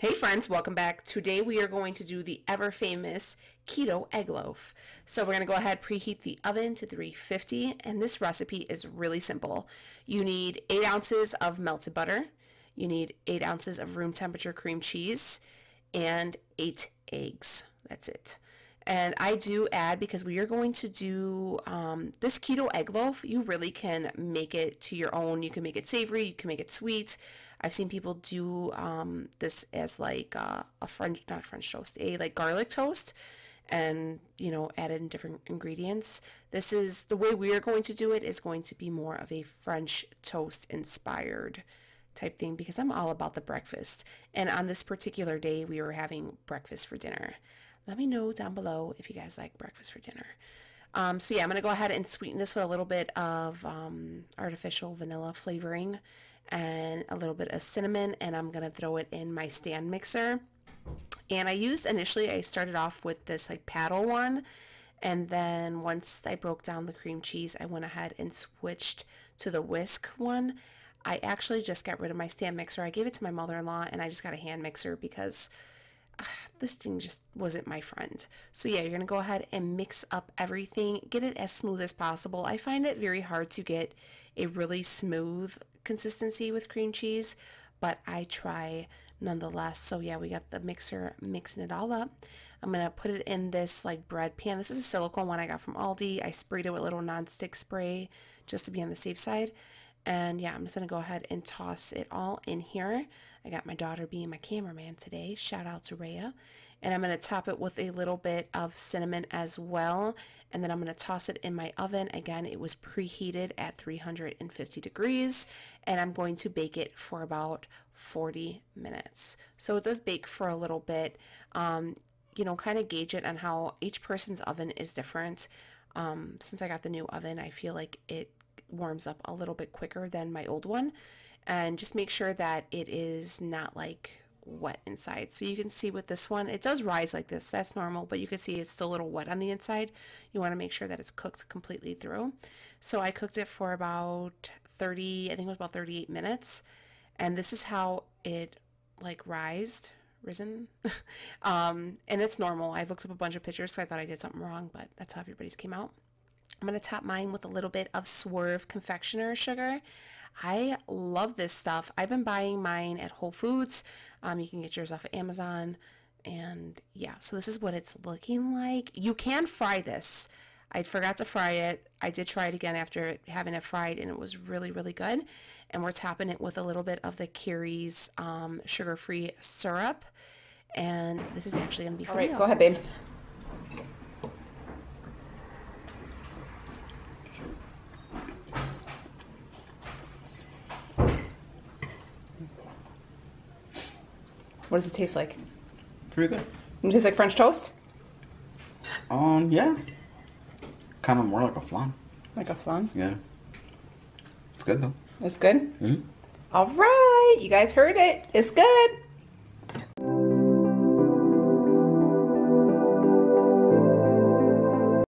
Hey friends, welcome back. Today we are going to do the ever famous keto egg loaf. So we're going to go ahead, preheat the oven to 350, and this recipe is really simple. You need 8 ounces of melted butter, you need 8 ounces of room temperature cream cheese, and 8 eggs. That's it. And I do add, because we are going to do this keto egg loaf, you really can make it to your own. You can make it savory, you can make it sweet. I've seen people do this as like a French, not French toast, a like garlic toast, and add in different ingredients. This is the way we are going to do it, is going to be more of a French toast inspired type thing, because I'm all about the breakfast. And on this particular day, we were having breakfast for dinner. Let me know down below if you guys like breakfast for dinner. So yeah, I'm going to go ahead and sweeten this with a little bit of artificial vanilla flavoring and a little bit of cinnamon, and I'm going to throw it in my stand mixer. And I started off with this like paddle one, and then once I broke down the cream cheese, I went ahead and switched to the whisk one. I actually just got rid of my stand mixer. I gave it to my mother-in-law, and I just got a hand mixer because this thing just wasn't my friend. So yeah, you're going to go ahead and mix up everything. Get it as smooth as possible. I find it very hard to get a really smooth consistency with cream cheese, but I try nonetheless. So yeah, we got the mixer mixing it all up. I'm going to put it in this like bread pan. This is a silicone one I got from Aldi. I sprayed it with a little non-stick spray just to be on the safe side. And yeah, I'm just going to go ahead and toss it all in here. I got my daughter being my cameraman today. Shout out to Rhea. And I'm going to top it with a little bit of cinnamon as well. And then I'm going to toss it in my oven. Again, it was preheated at 350 degrees. And I'm going to bake it for about 40 minutes. So it does bake for a little bit. Kind of gauge it on how each person's oven is different. Since I got the new oven, I feel like it warms up a little bit quicker than my old one, and just make sure that it is not like wet inside. So you can see with this one, it does rise like this, that's normal, but you can see it's still a little wet on the inside. You want to make sure that it's cooked completely through. So I cooked it for about 38 minutes, and this is how it like risen. And it's normal. I looked up a bunch of pictures because I thought I did something wrong, but that's how everybody's came out. I'm going to top mine with a little bit of Swerve confectioner sugar. I love this stuff. I've been buying mine at Whole Foods. You can get yours off of Amazon. And yeah, so this is what it's looking like. You can fry this. I forgot to fry it. I did try it again after having it fried, and it was really, really good. And we're topping it with a little bit of the Carrie's sugar-free syrup. And this is actually going to be for you. All right, go ahead, babe. What does it taste like? Pretty good. It tastes like French toast? Yeah. Kind of more like a flan. Like a flan? Yeah. It's good though. It's good? Mm-hmm. All right, you guys heard it. It's good.